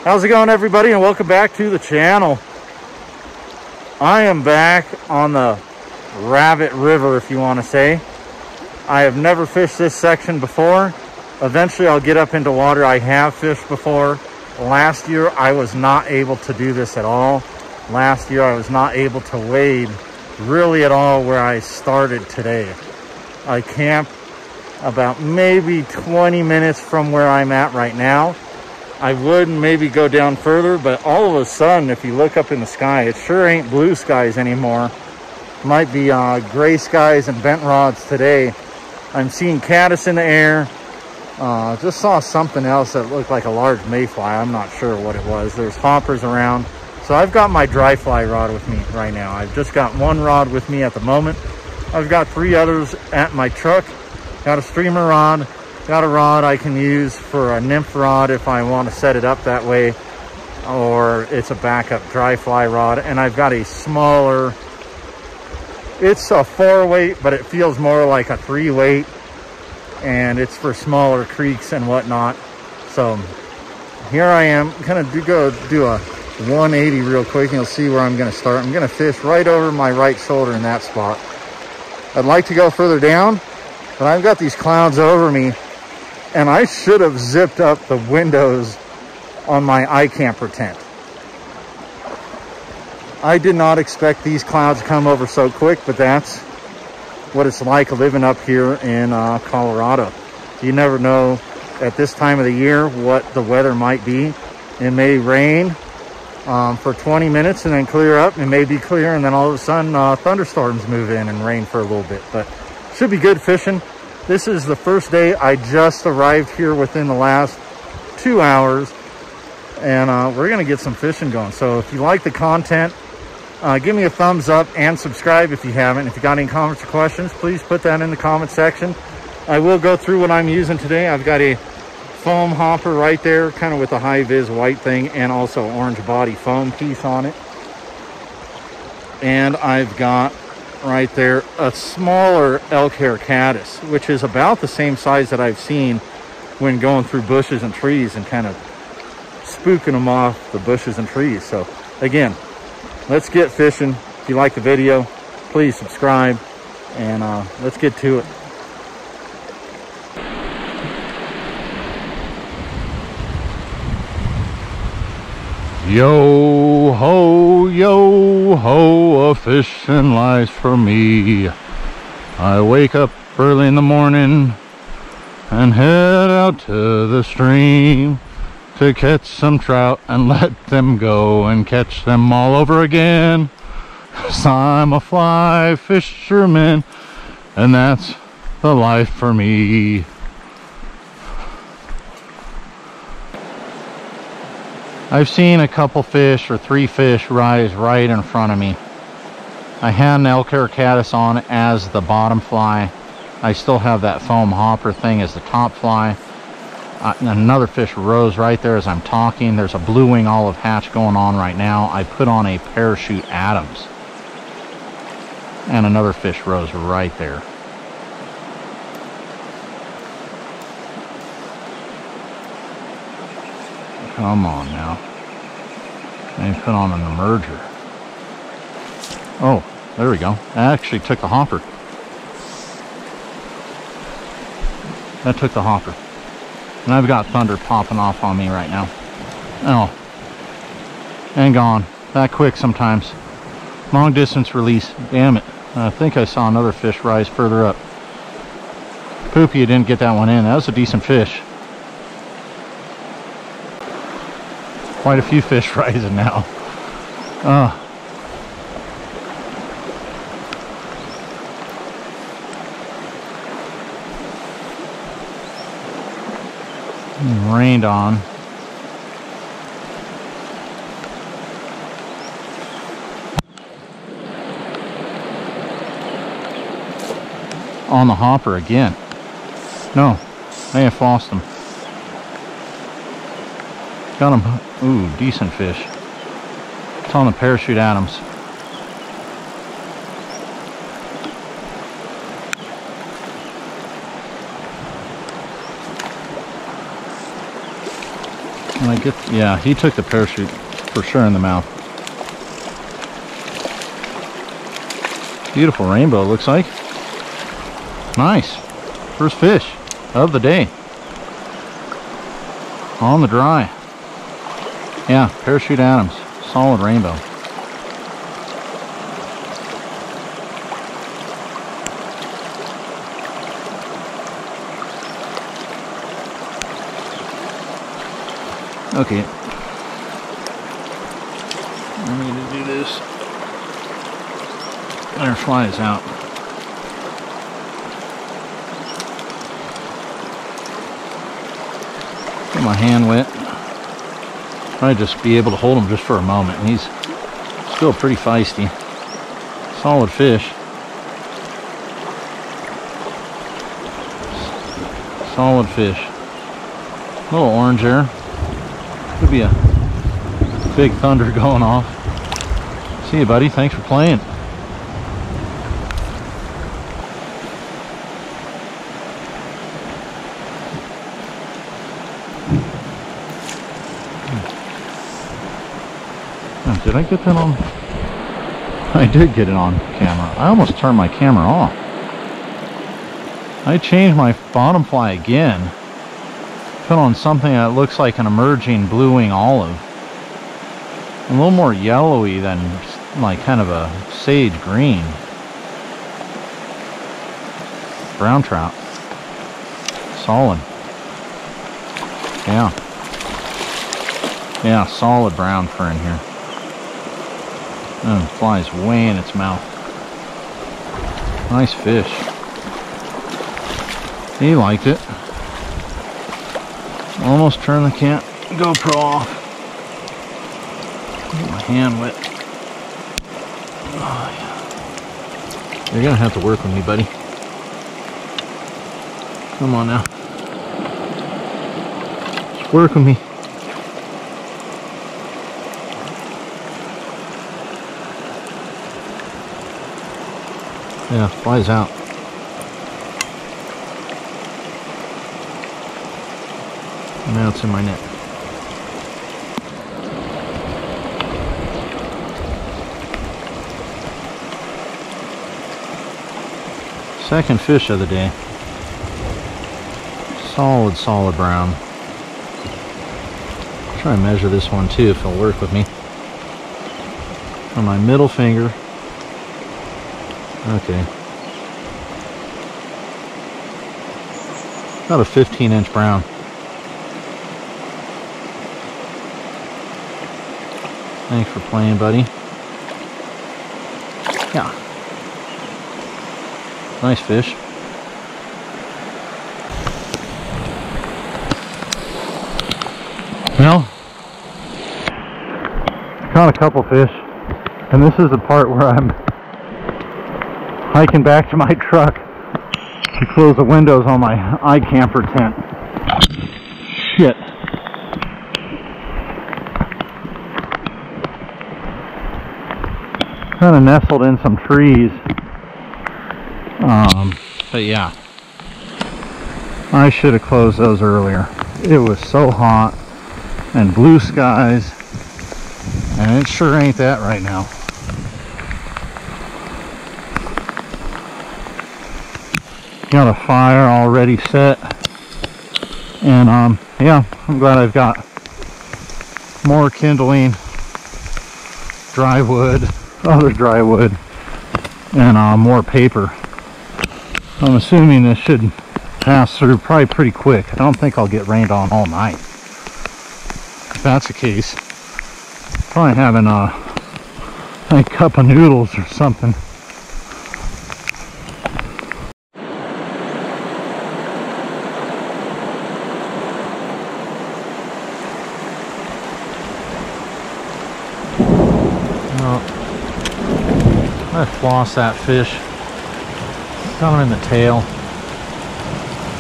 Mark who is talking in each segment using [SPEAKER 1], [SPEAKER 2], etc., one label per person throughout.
[SPEAKER 1] How's it going, everybody, and welcome back to the channel. I am back on the Rabbit River, if you want to say. I have never fished this section before. Eventually I'll get up into water I have fished before. Last year I was not able to do this at all. Last year I was not able to wade really at all where I started today. I camped about maybe 20 minutes from where I'm at right now. I would maybe go down further, but all of a sudden, if you look up in the sky, it sure ain't blue skies anymore. Might be gray skies and bent rods today. I'm seeing caddis in the air. Just saw something else that looked like a large mayfly. I'm not sure what it was. There's hoppers around. So I've got my dry fly rod with me right now. I've just got one rod with me at the moment. I've got 3 others at my truck. Got a streamer rod. Got a rod I can use for a nymph rod if I want to set it up that way, or it's a backup dry fly rod. And I've got a smaller, it's a 4-weight, but it feels more like a 3-weight, and it's for smaller creeks and whatnot. So here I am, gonna go do a 180 real quick, and you'll see where I'm gonna start. I'm gonna fish right over my right shoulder in that spot. I'd like to go further down, but I've got these clouds over me, and I should have zipped up the windows on my iCamper tent. I did not expect these clouds to come over so quick, but that's what it's like living up here in Colorado. You never know at this time of the year what the weather might be. It may rain for 20 minutes and then clear up. It may be clear, and then all of a sudden thunderstorms move in and rain for a little bit. But should be good fishing. This is the first day. I just arrived here within the last 2 hours, and we're gonna get some fishing going. So if you like the content, give me a thumbs up and subscribe if you haven't. If you got any comments or questions, please put that in the comment section. I will go through what I'm using today. I've got a foam hopper right there, kind of with a high vis white thing, and also orange body foam piece on it. And I've got right there a smaller elk hair caddis, which is about the same size that I've seen when going through bushes and trees and kind of spooking them off the bushes and trees. So again, let's get fishing. If you like the video, please subscribe, and let's get to it.
[SPEAKER 2] Yo ho, a fishing life for me. I wake up early in the morning and head out to the stream to catch some trout and let them go and catch them all over again. 'Cause I'm a fly fisherman, and that's the life for me. I've seen a couple fish or 3 fish rise right in front of me. I had an elk hair caddis on as the bottom fly. I still have that foam hopper thing as the top fly. Another fish rose right there as I'm talking. There's a blue wing olive hatch going on right now. I put on a Parachute Adams, and another fish rose right there. Come on now. And put on an emerger. Oh, there we go. That actually took the hopper. That took the hopper. And I've got thunder popping off on me right now. Oh. And gone. That quick sometimes. Long distance release. Damn it. I think I saw another fish rise further up. Poopy, you didn't get that one in. That was a decent fish. Quite a few fish rising now. Rained on. On the hopper again. No, they have lost them. Got him. Ooh, decent fish. It's on the Parachute Adams. I get, yeah, he took the parachute for sure in the mouth. Beautiful rainbow, it looks like. Nice. First fish of the day. On the dry. Yeah, Parachute Adams. Solid rainbow. Okay. I need to do this. Our fly is out. Get my hand wet. Try to just be able to hold him just for a moment. And he's still pretty feisty. Solid fish. Solid fish. A little orange there. Could be a big thunder going off. See you, buddy. Thanks for playing. Did I get that on? I did get it on camera. I almost turned my camera off. I changed my bottom fly again. Put on something that looks like an emerging blue wing olive. A little more yellowy than like kind of a sage green. Brown trout. Solid. Yeah. Yeah, solid brown fur in here. And flies way in its mouth. Nice fish. He liked it. Almost turned the GoPro off. Get my hand wet. Oh, yeah. You're gonna have to work with me, buddy. Come on now. Just work with me. Yeah, flies out. Now it's in my net. Second fish of the day. Solid brown. I'll try and measure this one too if it'll work with me. On my middle finger. Okay. About a 15-inch brown. Thanks for playing, buddy. Yeah. Nice fish. Well, caught a couple fish, and this is the part where I'm hiking back to my truck to close the windows on my iCamper tent. Shit. Kind of nestled in some trees. But yeah, I should have closed those earlier. It was so hot and blue skies, and it sure ain't that right now. Got a fire already set, and yeah, I'm glad I've got more kindling, dry wood, other dry wood, and more paper. I'm assuming this should pass through probably pretty quick. I don't think I'll get rained on all night. If that's the case, probably having a cup of noodles or something. I flossed that fish. Got him in the tail.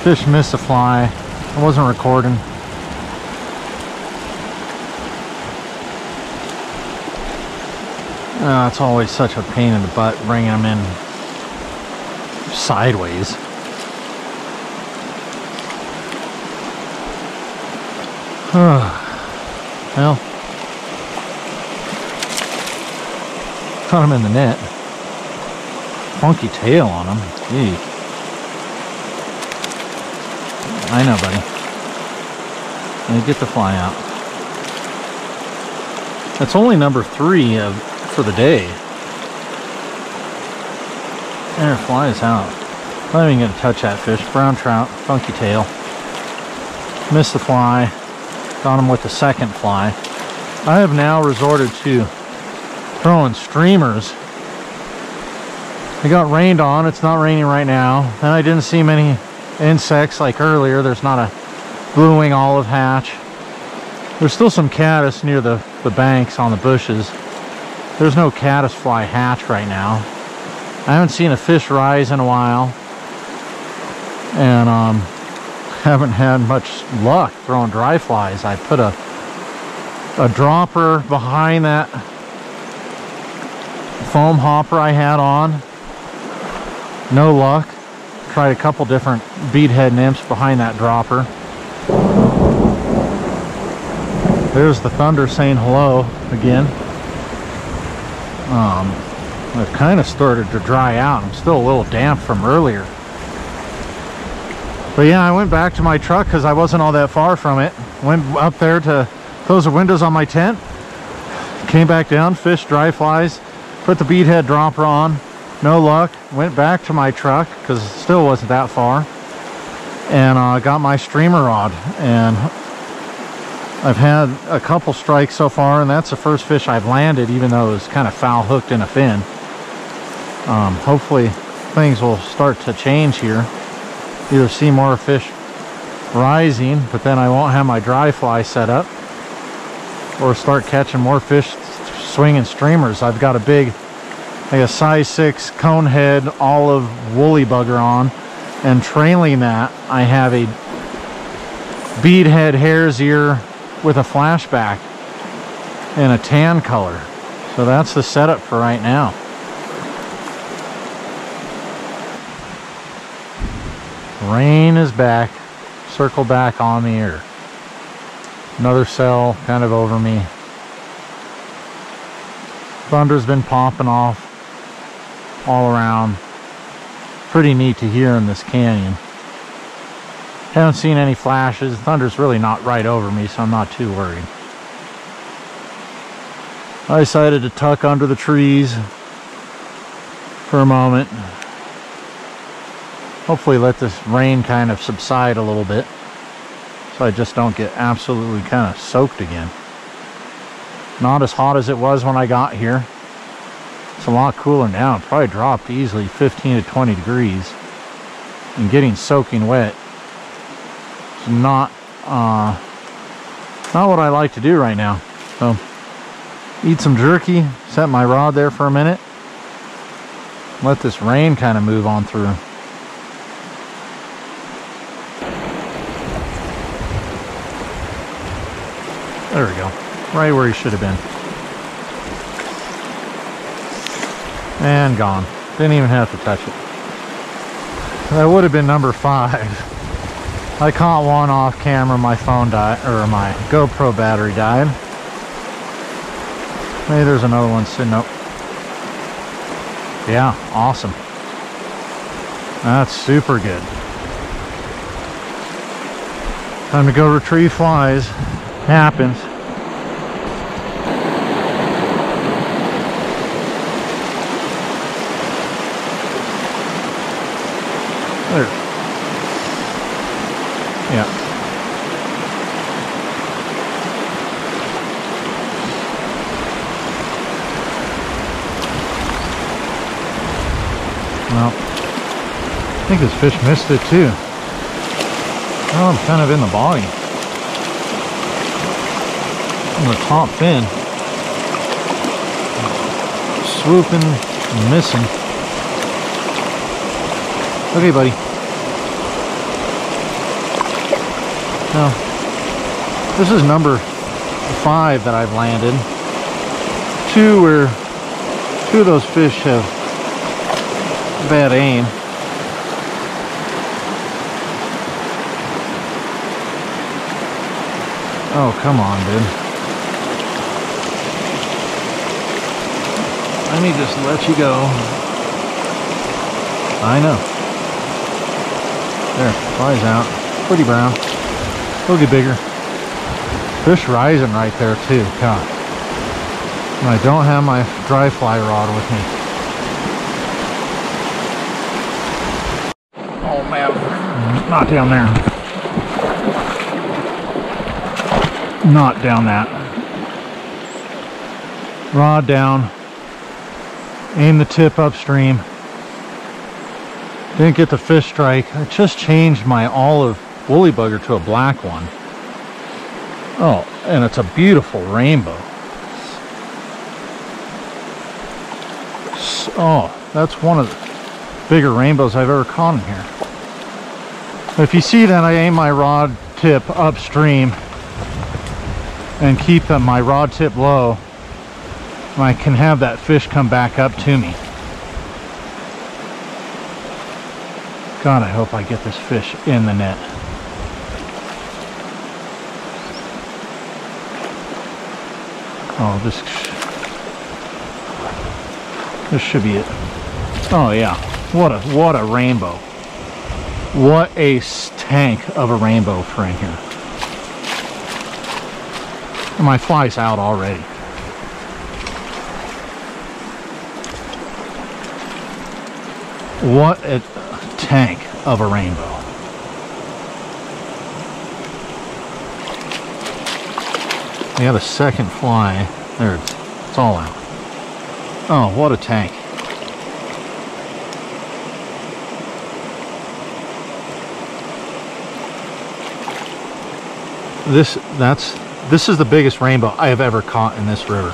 [SPEAKER 2] Fish missed a fly. I wasn't recording. It's always such a pain in the butt bringing them in sideways. Well, caught him in the net. Funky tail on him. Gee. I know, buddy. Let me get the fly out. That's only number 3 for the day. There, flies out. Not even gonna touch that fish. Brown trout, funky tail. Missed the fly. Got him with the second fly. I have now resorted to throwing streamers. It got rained on. It's not raining right now. And I didn't see many insects like earlier. There's not a blue wing olive hatch. There's still some caddis near the banks on the bushes. There's no caddisfly hatch right now. I haven't seen a fish rise in a while. And haven't had much luck throwing dry flies. I put a dropper behind that foam hopper I had on. No luck. Tried a couple different beadhead nymphs behind that dropper. There's the thunder saying hello again. It kind of started to dry out. I'm still a little damp from earlier. But yeah, I went back to my truck because I wasn't all that far from it. Went up there to close the windows on my tent. Came back down, fished dry flies, put the beadhead dropper on. No luck. Went back to my truck because it still wasn't that far. And got my streamer rod. And I've had a couple strikes so far, and that's the first fish I've landed, even though it was kind of foul hooked in a fin. Hopefully things will start to change here. Either see more fish rising, but then I won't have my dry fly set up, or start catching more fish swinging streamers. I've got a big, like a size 6 conehead olive woolly bugger on, and trailing that I have a beadhead hare's ear with a flashback in a tan color. So that's the setup for right now. Rain is back, circle back on me here. Another cell kind of over me. Thunder's been popping off all around. Pretty neat to hear in this canyon. Haven't seen any flashes. Thunder's really not right over me, so I'm not too worried. I decided to tuck under the trees for a moment. Hopefully let this rain kind of subside a little bit, so I just don't get absolutely kind of soaked again. Not as hot as it was when I got here. It's a lot cooler now. It probably dropped easily 15 to 20 degrees. And getting soaking wet is not what I like to do right now. So eat some jerky, set my rod there for a minute, let this rain kind of move on through. There we go. Right where he should have been. And gone. Didn't even have to touch it. That would have been number 5. I caught one off camera. My phone died, or my GoPro battery died. Maybe there's another one sitting up. Yeah, awesome. That's super good. Time to go retrieve flies. Happens. There. Yeah. Well, I think this fish missed it too. Oh, I'm kind of in the body. On the top fin. Swooping and missing. Okay, buddy. Now, this is number 5 that I've landed. 2 of those fish have bad aim. Oh, come on, dude. Let me just let you go. I know. There, flies out. Pretty brown. Will get bigger. Fish rising right there too. God. And I don't have my dry fly rod with me. Oh man. Not down there. Not down that. Rod down. Aim the tip upstream. Didn't get the fish strike. I just changed my olive woolly bugger to a black one. Oh, and it's a beautiful rainbow. Oh, that's one of the bigger rainbows I've ever caught in here. If you see that, I aim my rod tip upstream and keep my rod tip low, and I can have that fish come back up to me. God, I hope I get this fish in the net. Oh, this should be it. Oh yeah, what a rainbow. What a tank of a rainbow for in here. And my fly's out already. What a tank of a rainbow. Yeah, the second fly. There, it's all out. Oh, what a tank. This is the biggest rainbow I have ever caught in this river.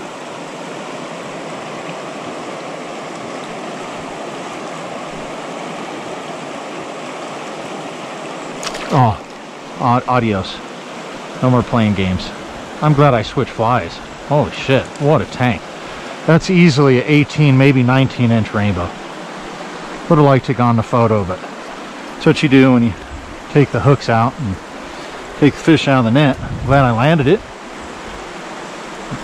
[SPEAKER 2] Oh, adios. No more playing games. I'm glad I switched flies. Holy shit, what a tank. That's easily an 18, maybe 19-inch rainbow. Would have liked to have gone the photo, but that's what you do when you take the hooks out and take the fish out of the net. Glad I landed it.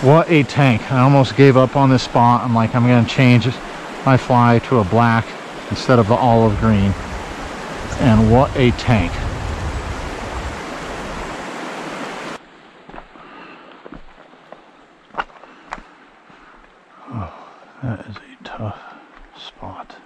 [SPEAKER 2] What a tank. I almost gave up on this spot. I'm like, I'm going to change my fly to a black instead of the olive green. And what a tank. Oh, that is a tough spot.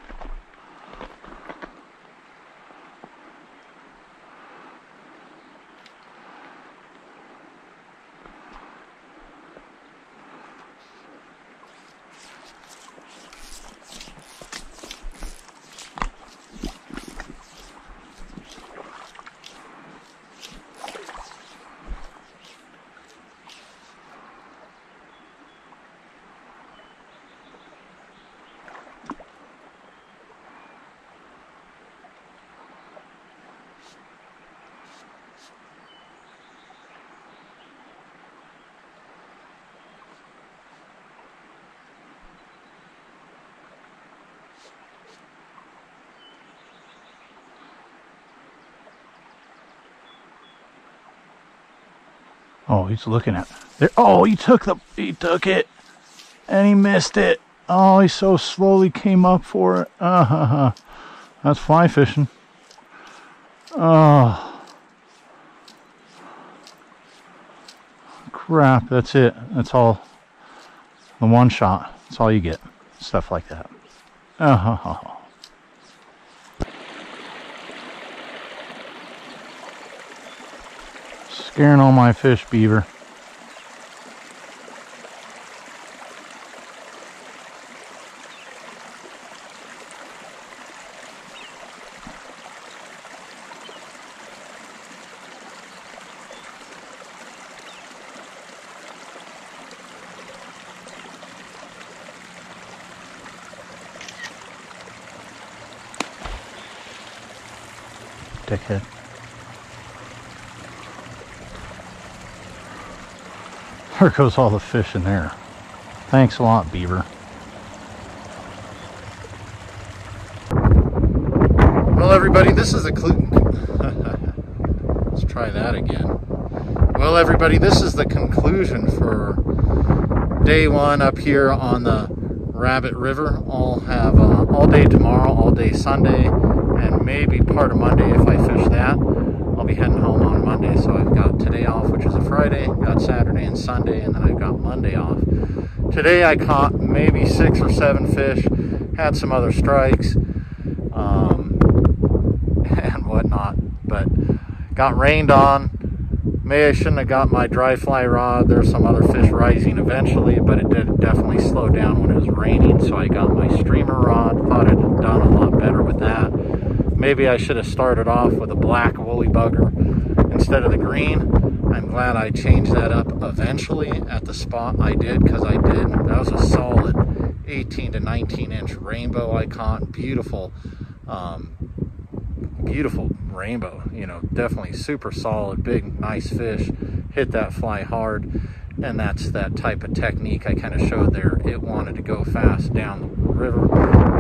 [SPEAKER 2] Oh, he's looking at it. Oh, he took it and he missed it. Oh, he so slowly came up for it. That's fly fishing. Oh, crap. That's it. That's all. The one shot. That's all you get. Stuff like that. Scaring all my fish, beaver. Dickhead. There goes all the fish in there. Thanks a lot, beaver. Well, everybody, this is a let's try that again. Well, everybody, this is the conclusion for day one up here on the Rabbit River. I'll have all day tomorrow, all day Sunday, and maybe part of Monday if I fish that. I'll be heading home on Monday, so I've got today off, which is a Friday, got Saturday and Sunday, and then I've got Monday off. Today I caught maybe 6 or 7 fish, had some other strikes, and whatnot, but got rained on. Maybe I shouldn't have got my dry fly rod. There's some other fish rising eventually, but it did definitely slow down when it was raining, so I got my streamer rod. Thought I'd have done a lot better with that. Maybe I should have started off with a black woolly bugger instead of the green. I'm glad I changed that up eventually at the spot I did, because I did. That was a solid 18 to 19 inch rainbow I caught. Beautiful, beautiful rainbow, you know, definitely super solid, big, nice fish. Hit that fly hard, and that's that type of technique I kind of showed there. It wanted to go fast down the river,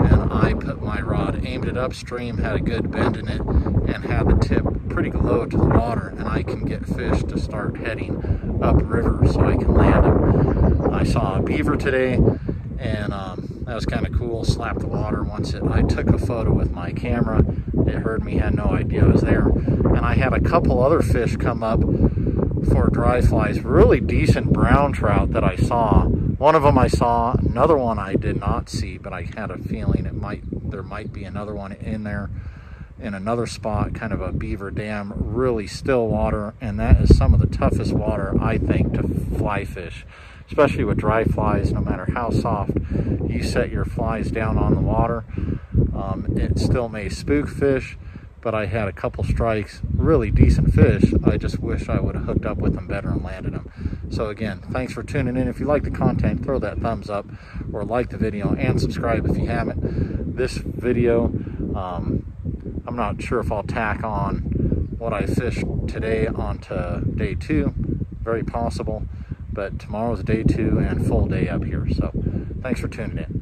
[SPEAKER 2] and I put my rod, aimed it upstream, had a good bend in it, and had the tip pretty low to the water, and I can get fish to start heading upriver so I can land them. I saw a beaver today, and that was kind of cool. Slapped the water once I took a photo with my camera. It heard me, had no idea I was there. And I had a couple other fish come up for dry flies, really decent brown trout that I saw. One of them I saw, another one I did not see, but I had a feeling there might be another one in there in another spot, kind of a beaver dam, really still water, and that is some of the toughest water I think to fly fish, especially with dry flies. No matter how soft you set your flies down on the water, it still may spook fish. But I had a couple strikes, really decent fish. I just wish I would have hooked up with them better and landed them. So again, thanks for tuning in. If you like the content, throw that thumbs up or like the video, and subscribe if you haven't. This video, I'm not sure if I'll tack on what I fished today onto day 2. Very possible, but tomorrow's day 2 and full day up here. So thanks for tuning in.